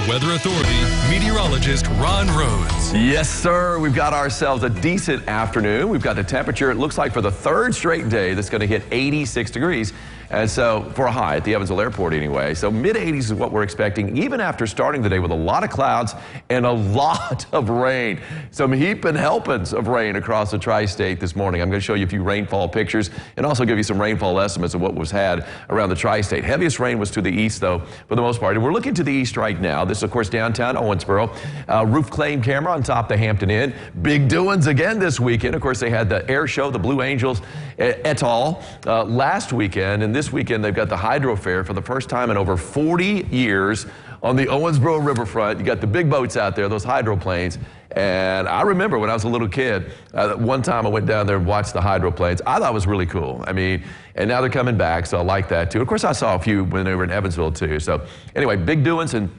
Weather Authority meteorologist Ron Rhodes. Yes, sir. We've got ourselves a decent afternoon. We've got the temperature, it looks like, for the third straight day that's going to hit 86 degrees. And so, for a high at the Evansville Airport anyway. So mid-80s is what we're expecting, even after starting the day with a lot of clouds and a lot of rain. Some heaping helpings of rain across the tri-state this morning. I'm going to show you a few rainfall pictures and also give you some rainfall estimates of what was had around the tri-state. Heaviest rain was to the east, though, for the most part. And we're looking to the east right now. This is, of course, downtown Owensboro. Roof claim camera on top of the Hampton Inn. Big doings again this weekend. Of course, they had the air show, the Blue Angels et al. Last weekend. And this weekend, they've got the Hydro Fair for the first time in over 40 years on the Owensboro riverfront. You got the big boats out there, those hydroplanes. And I remember when I was a little kid, one time I went down there and watched the hydroplanes. I thought it was really cool. I mean, and now they're coming back, so I like that too. Of course, I saw a few when they were in Evansville too. So anyway, big doings, and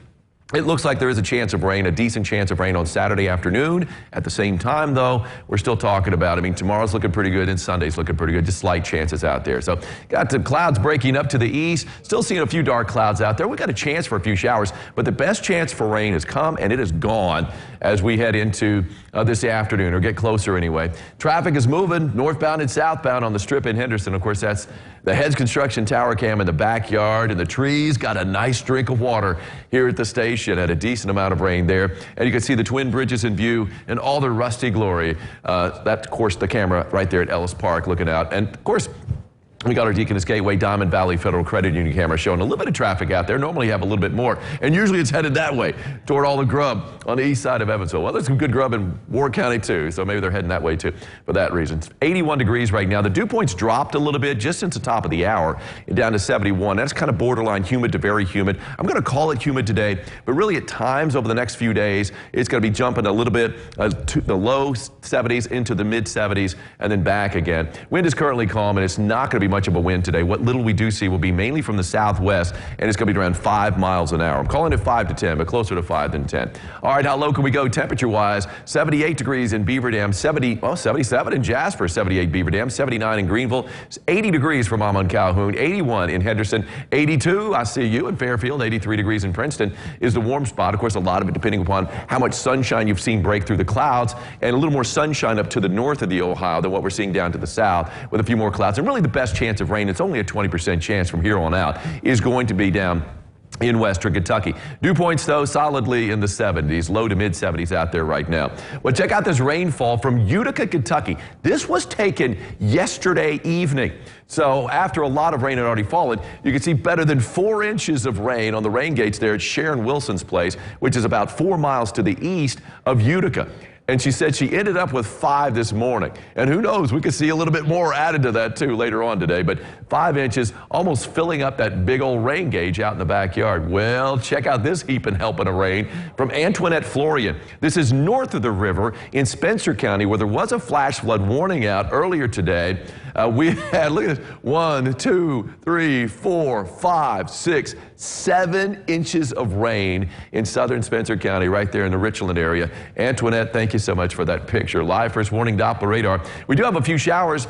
it looks like there is a chance of rain, a decent chance of rain on Saturday afternoon. At the same time, though, we're still talking about, I mean, tomorrow's looking pretty good and Sunday's looking pretty good, just slight chances out there. So got the clouds breaking up to the east, still seeing a few dark clouds out there. We got a chance for a few showers, but the best chance for rain has come and it is gone as we head into this afternoon, or get closer anyway. Traffic is moving northbound and southbound on the Strip in Henderson. Of course, that's the Heads Construction Tower Cam in the backyard, and the trees got a nice drink of water here at the station. Had a decent amount of rain there, and you can see the Twin Bridges in view in all their rusty glory. That's, of course, the camera right there at Ellis Park looking out. And, of course, we got our Deaconess Gateway Diamond Valley Federal Credit Union camera showing a little bit of traffic out there. Normally you have a little bit more, and usually it's headed that way toward all the grub on the east side of Evansville. Well, there's some good grub in Ward County too, so maybe they're heading that way too for that reason. It's 81 degrees right now. The dew point's dropped a little bit just since the top of the hour, down to 71. That's kind of borderline humid to very humid. I'm going to call it humid today, but really at times over the next few days, it's going to be jumping a little bit to the low 70s into the mid 70s and then back again. Wind is currently calm, and it's not going to be much of a wind today. What little we do see will be mainly from the southwest, and it's going to be around 5 miles an hour. I'm calling it 5 to 10, but closer to 5 than 10. All right, how low can we go temperature-wise? 78 degrees in Beaver Dam, 77 in Jasper, 78 Beaver Dam, 79 in Greenville, 80 degrees for Mama and Calhoun, 81 in Henderson, 82, I see you, in Fairfield, 83 degrees in Princeton is the warm spot. Of course, a lot of it depending upon how much sunshine you've seen break through the clouds, and a little more sunshine up to the north of the Ohio than what we're seeing down to the south with a few more clouds. And really the best chance of rain, it's only a 20% chance from here on out, is going to be down in western Kentucky. Dew points, though, solidly in the 70s, low to mid 70s out there right now. Well, check out this rainfall from Utica, Kentucky. This was taken yesterday evening. So after a lot of rain had already fallen, you can see better than 4 inches of rain on the rain gates there at Sharon Wilson's place, which is about 4 miles to the east of Utica. And she said she ended up with 5 this morning. And who knows, we could see a little bit more added to that too later on today. But 5 inches, almost filling up that big old rain gauge out in the backyard. Well, check out this heaping helping of rain from Antoinette, Florian. This is north of the river in Spencer County, where there was a flash flood warning out earlier today. We had, look at this, 1, 2, 3, 4, 5, 6, 7 inches of rain in southern Spencer County, right there in the Richland area. Antoinette, thank you so much for that picture. Live First Warning Doppler radar. We do have a few showers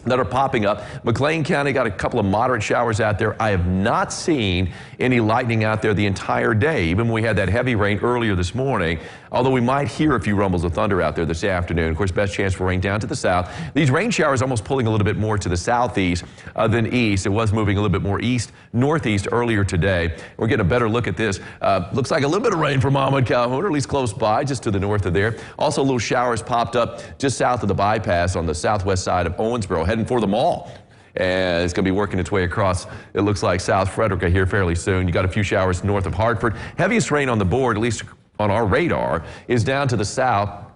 that are popping up. McLean County got a couple of moderate showers out there. I have not seen any lightning out there the entire day, even when we had that heavy rain earlier this morning, although we might hear a few rumbles of thunder out there this afternoon. Of course, best chance for rain down to the south. These rain showers almost pulling a little bit more to the southeast than east. It was moving a little bit more east, northeast earlier today. We're getting a better look at this. Looks like a little bit of rain for Mama and Calhoun, or at least close by, just to the north of there. Also, little showers popped up just south of the bypass on the southwest side of Owensboro, heading for the mall. And it's going to be working its way across, it looks like, South Frederica here fairly soon. You got a few showers north of Hartford. Heaviest rain on the board, at least on our radar, is down to the south,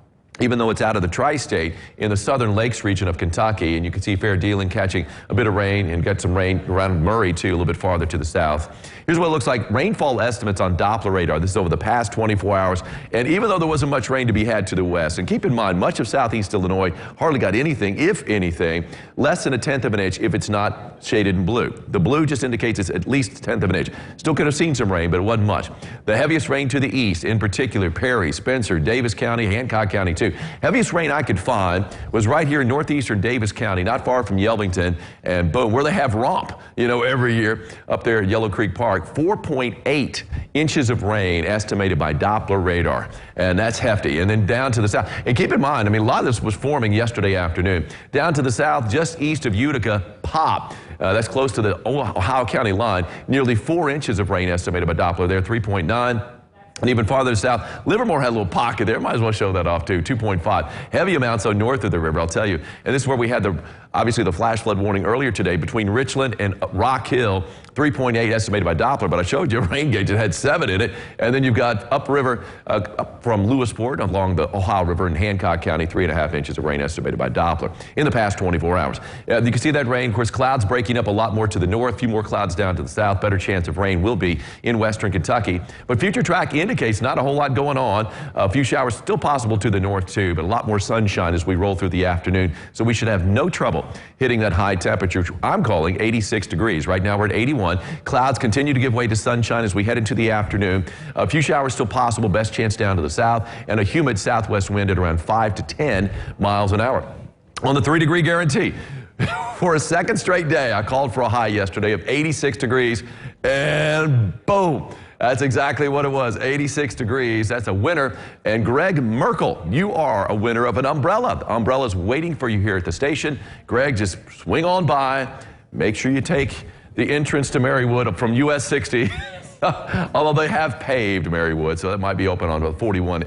even though it's out of the tri-state, in the southern lakes region of Kentucky. And you can see Fair Dealing catching a bit of rain, and got some rain around Murray too, a little bit farther to the south. Here's what it looks like. Rainfall estimates on Doppler radar. This is over the past 24 hours. And even though there wasn't much rain to be had to the west, and keep in mind, much of southeast Illinois hardly got anything, if anything, less than 1/10 of an inch if it's not shaded in blue. The blue just indicates it's at least 1/10 of an inch. Still could have seen some rain, but it wasn't much. The heaviest rain to the east, in particular, Perry, Spencer, Davis County, Hancock County too. Heaviest rain I could find was right here in northeastern Davis County, not far from Yelvington, and boom, where they have romp, you know, every year up there at Yellow Creek Park. mark, 4.8 inches of rain estimated by Doppler radar. And that's hefty. And then down to the south. And keep in mind, I mean, a lot of this was forming yesterday afternoon. Down to the south, just east of Utica, Pop. That's close to the Ohio County line. Nearly 4 inches of rain estimated by Doppler there, 3.9. And even farther south, Livermore had a little pocket there. Might as well show that off too, 2.5. Heavy amounts on north of the river, I'll tell you. And this is where we had obviously the flash flood warning earlier today between Richland and Rock Hill, 3.8 estimated by Doppler. But I showed you a rain gauge that had 7 in it. And then you've got upriver up from Lewisport along the Ohio River in Hancock County, 3.5 inches of rain estimated by Doppler in the past 24 hours. You can see that rain. Of course, clouds breaking up a lot more to the north, a few more clouds down to the south. Better chance of rain will be in western Kentucky. But future track indicates not a whole lot going on. A few showers still possible to the north too, but a lot more sunshine as we roll through the afternoon. So we should have no trouble hitting that high temperature, which I'm calling 86 degrees. Right now we're at 81. Clouds continue to give way to sunshine as we head into the afternoon. A few showers still possible, best chance down to the south, and a humid southwest wind at around 5 to 10 miles an hour. On the 3-degree guarantee, for a second straight day, I called for a high yesterday of 86 degrees, and boom. That's exactly what it was, 86 degrees. That's a winner. And Greg Merkel, you are a winner of an umbrella. The umbrella's waiting for you here at the station. Greg, just swing on by. Make sure you take the entrance to Marywood from US 60. Although they have paved Marywood, so that might be open on the 41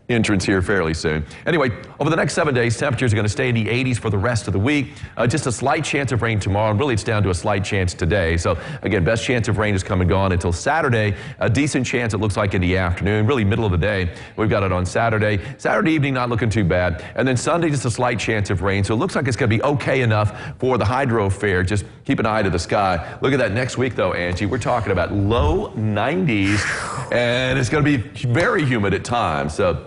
entrance here fairly soon. Anyway, over the next 7 days, temperatures are going to stay in the 80s for the rest of the week. Just a slight chance of rain tomorrow, and really it's down to a slight chance today. So again, best chance of rain is come and gone until Saturday. A decent chance, it looks like, in the afternoon, really middle of the day. We've got it on Saturday. Saturday evening, not looking too bad. And then Sunday, just a slight chance of rain. So it looks like it's going to be okay enough for the hydro fair. Just keep an eye to the sky. Look at that next week, though, Angie. We're talking about low 90s, and it's going to be very humid at times. So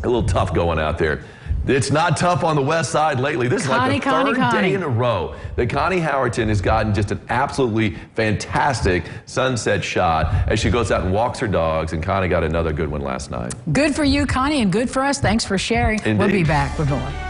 a little tough going out there. It's not tough on the west side lately. This is like the third day in a row that Connie Howerton has gotten just an absolutely fantastic sunset shot as she goes out and walks her dogs, and Connie got another good one last night. Good for you, Connie, and good for us. Thanks for sharing. Indeed. We'll be back with more.